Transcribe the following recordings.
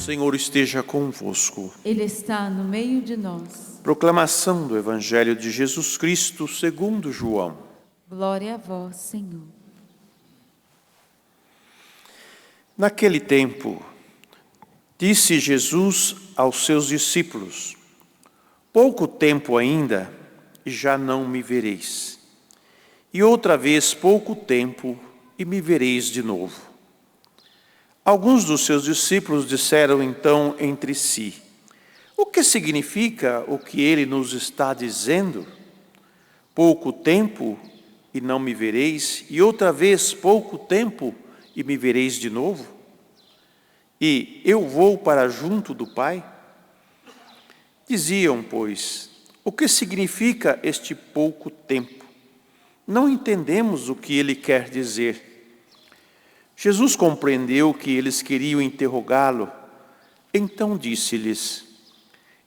Senhor esteja convosco. Ele está no meio de nós. Proclamação do Evangelho de Jesus Cristo segundo João. Glória a vós, Senhor. Naquele tempo, disse Jesus aos seus discípulos: pouco tempo ainda e já não me vereis. E outra vez pouco tempo e me vereis de novo. Alguns dos seus discípulos disseram então entre si: o que significa o que ele nos está dizendo? Pouco tempo e não me vereis, e outra vez pouco tempo e me vereis de novo? E eu vou para junto do Pai? Diziam, pois, o que significa este pouco tempo? Não entendemos o que ele quer dizer. Jesus compreendeu que eles queriam interrogá-lo, então disse-lhes: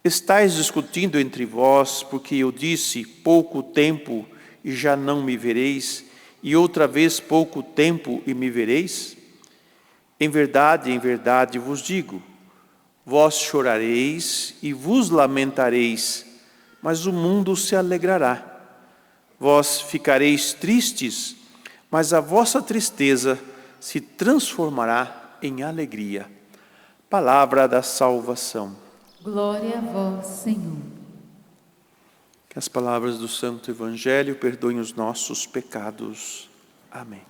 estais discutindo entre vós, porque eu disse pouco tempo e já não me vereis, e outra vez pouco tempo e me vereis? Em verdade vos digo, vós chorareis e vos lamentareis, mas o mundo se alegrará. Vós ficareis tristes, mas a vossa tristeza se transformará em alegria. Palavra da salvação. Glória a vós, Senhor. Que as palavras do Santo Evangelho perdoem os nossos pecados. Amém.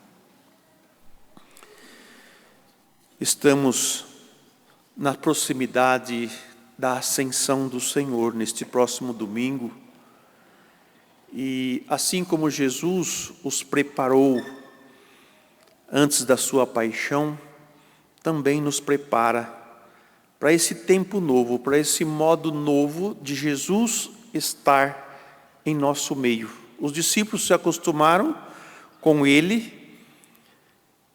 Estamos na proximidade da ascensão do Senhor neste próximo domingo. E assim como Jesus os preparou antes da sua paixão, também nos prepara para esse tempo novo, para esse modo novo de Jesus estar em nosso meio. Os discípulos se acostumaram com ele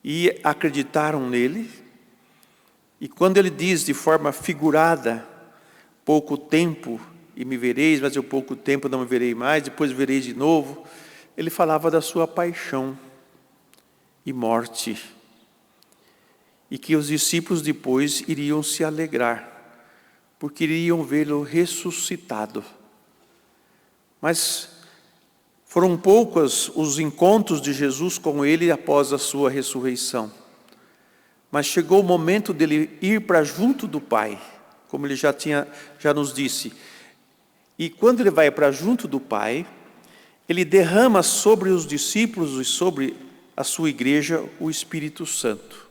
e acreditaram nele. E quando ele diz de forma figurada, pouco tempo e me vereis, mas eu pouco tempo não me verei mais, depois verei de novo, ele falava da sua paixão e morte, e que os discípulos depois iriam se alegrar, porque iriam vê-lo ressuscitado. Mas foram poucos os encontros de Jesus com ele após a sua ressurreição. Mas chegou o momento dele ir para junto do Pai, como ele já nos disse. E quando ele vai para junto do Pai, ele derrama sobre os discípulos e sobre a sua igreja o Espírito Santo.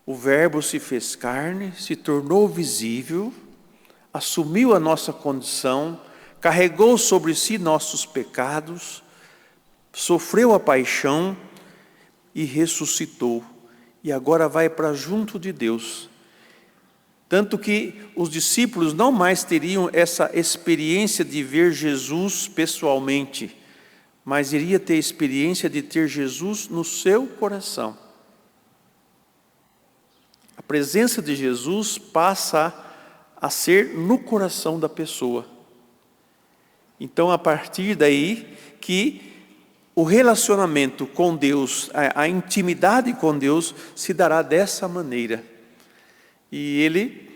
O Verbo se fez carne, se tornou visível, assumiu a nossa condição, carregou sobre si nossos pecados, sofreu a paixão e ressuscitou. E agora vai para junto de Deus. Tanto que os discípulos não mais teriam essa experiência de ver Jesus pessoalmente, mas iria ter a experiência de ter Jesus no seu coração. A presença de Jesus passa a ser no coração da pessoa. Então, a partir daí que o relacionamento com Deus, a intimidade com Deus se dará dessa maneira. E ele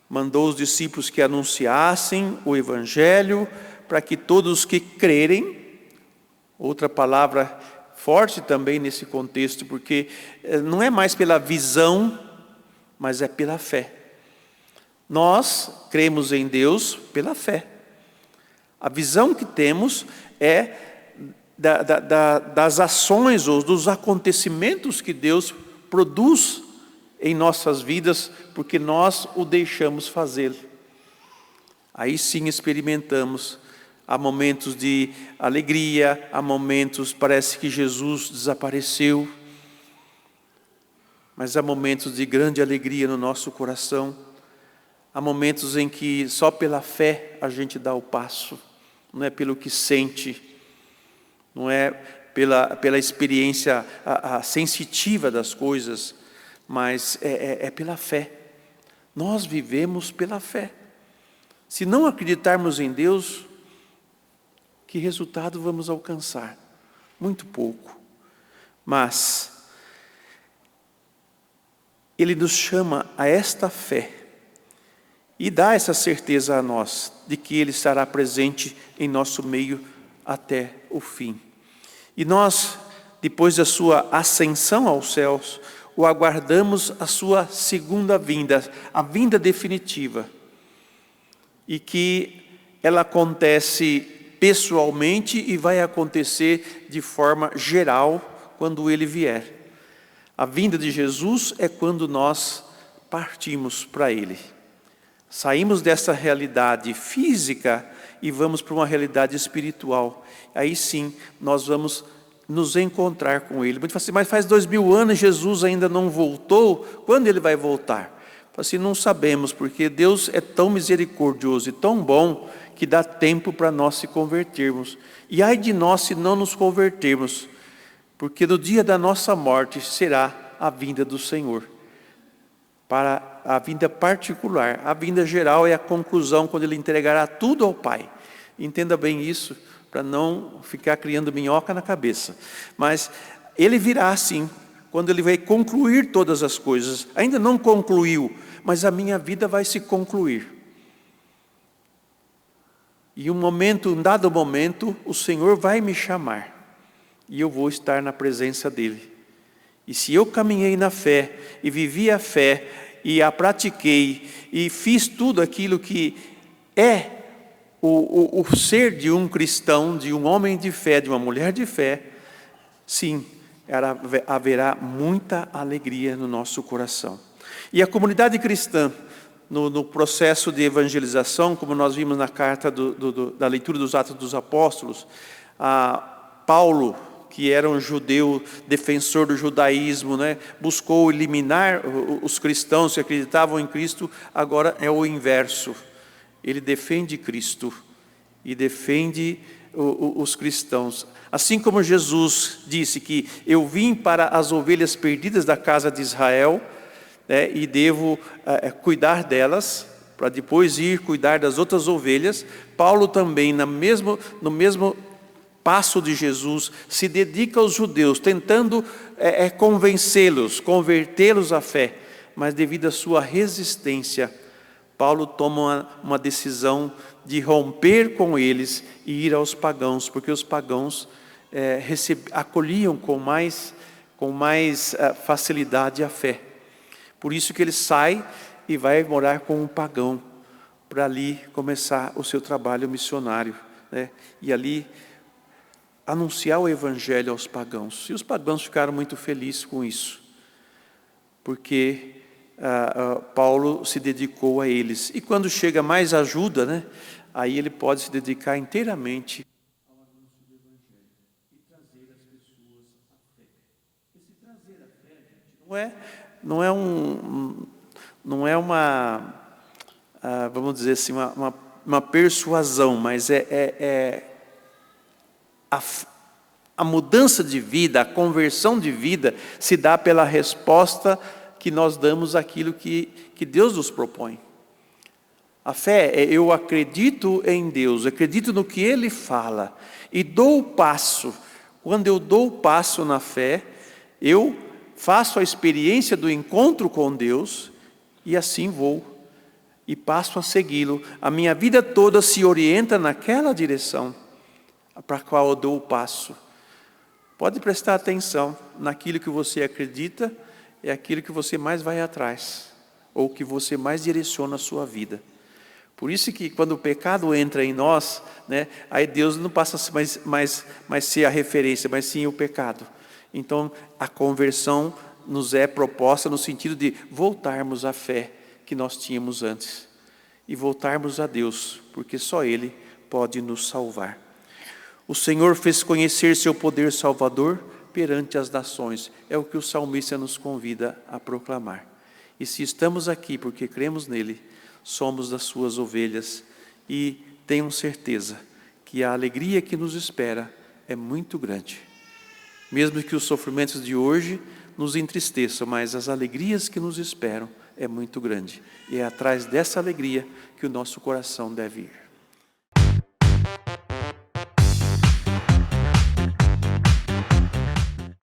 mandou os discípulos que anunciassem o Evangelho para que todos que crerem, outra palavra forte também nesse contexto, porque não é mais pela visão, mas é pela fé. Nós cremos em Deus pela fé. A visão que temos é das ações ou dos acontecimentos que Deus produz em nossas vidas, porque nós o deixamos fazer. Aí sim experimentamos. Há momentos de alegria, há momentos, parece que Jesus desapareceu, mas há momentos de grande alegria no nosso coração. Há momentos em que só pela fé a gente dá o passo, não é pelo que sente, não é pela experiência sensitiva das coisas, mas é pela fé. Nós vivemos pela fé. Se não acreditarmos em Deus, que resultado vamos alcançar? Muito pouco. Mas Ele nos chama a esta fé e dá essa certeza a nós de que Ele estará presente em nosso meio até o fim. E nós, depois da sua ascensão aos céus, o aguardamos a sua segunda vinda, a vinda definitiva. E que ela acontece pessoalmente e vai acontecer de forma geral quando Ele vier. A vinda de Jesus é quando nós partimos para Ele. Saímos dessa realidade física e vamos para uma realidade espiritual. Aí sim, nós vamos nos encontrar com Ele. Muito assim, mas faz 2000 anos Jesus ainda não voltou, quando Ele vai voltar? Assim, não sabemos, porque Deus é tão misericordioso e tão bom que dá tempo para nós se convertermos. E ai de nós se não nos convertermos, porque no dia da nossa morte será a vinda do Senhor. Para a vinda particular, a vinda geral é a conclusão quando Ele entregará tudo ao Pai. Entenda bem isso, para não ficar criando minhoca na cabeça. Mas Ele virá sim, quando Ele vai concluir todas as coisas. Ainda não concluiu, mas a minha vida vai se concluir. E um dado momento, o Senhor vai me chamar. E eu vou estar na presença dEle. E se eu caminhei na fé, e vivi a fé, e a pratiquei, e fiz tudo aquilo que é o ser de um cristão, de um homem de fé, de uma mulher de fé, sim, haverá muita alegria no nosso coração. E a comunidade cristã, no processo de evangelização, como nós vimos na carta da leitura dos Atos dos Apóstolos, Paulo, que era um judeu defensor do judaísmo, né, buscou eliminar os cristãos que acreditavam em Cristo. Agora é o inverso. Ele defende Cristo e defende os cristãos. Assim como Jesus disse que eu vim para as ovelhas perdidas da casa de Israel, né, e devo cuidar delas, para depois ir cuidar das outras ovelhas, Paulo também, no mesmo passo de Jesus, se dedica aos judeus, tentando convencê-los, convertê-los à fé, mas devido à sua resistência, Paulo toma uma decisão de romper com eles e ir aos pagãos, porque os pagãos acolhiam com mais facilidade a fé. Por isso que ele sai e vai morar com um pagão, para ali começar o seu trabalho missionário, né? E ali anunciar o evangelho aos pagãos. E os pagãos ficaram muito felizes com isso, porque Paulo se dedicou a eles. E quando chega mais ajuda, né, aí ele pode se dedicar inteiramente ao anúncio do evangelho e trazer as pessoas à fé. Esse trazer a fé, gente, não é uma vamos dizer assim, uma persuasão, mas a mudança de vida, a conversão de vida se dá pela resposta que nós damos àquilo que Deus nos propõe. A fé é eu acredito em Deus, acredito no que Ele fala e dou o passo. Quando eu dou o passo na fé, eu faço a experiência do encontro com Deus e assim vou e passo a segui-lo. A minha vida toda se orienta naquela direção para a qual eu dou o passo. Pode prestar atenção naquilo que você acredita, é aquilo que você mais vai atrás, ou que você mais direciona a sua vida. Por isso que quando o pecado entra em nós, né, aí Deus não passa mais ser a referência, mas sim o pecado. Então a conversão nos é proposta no sentido de voltarmos à fé que nós tínhamos antes, e voltarmos a Deus, porque só Ele pode nos salvar. O Senhor fez conhecer seu poder salvador perante as nações. É o que o salmista nos convida a proclamar. E se estamos aqui porque cremos nele, somos das suas ovelhas. E tenham certeza que a alegria que nos espera é muito grande. Mesmo que os sofrimentos de hoje nos entristeçam, mas as alegrias que nos esperam é muito grande. E é atrás dessa alegria que o nosso coração deve ir.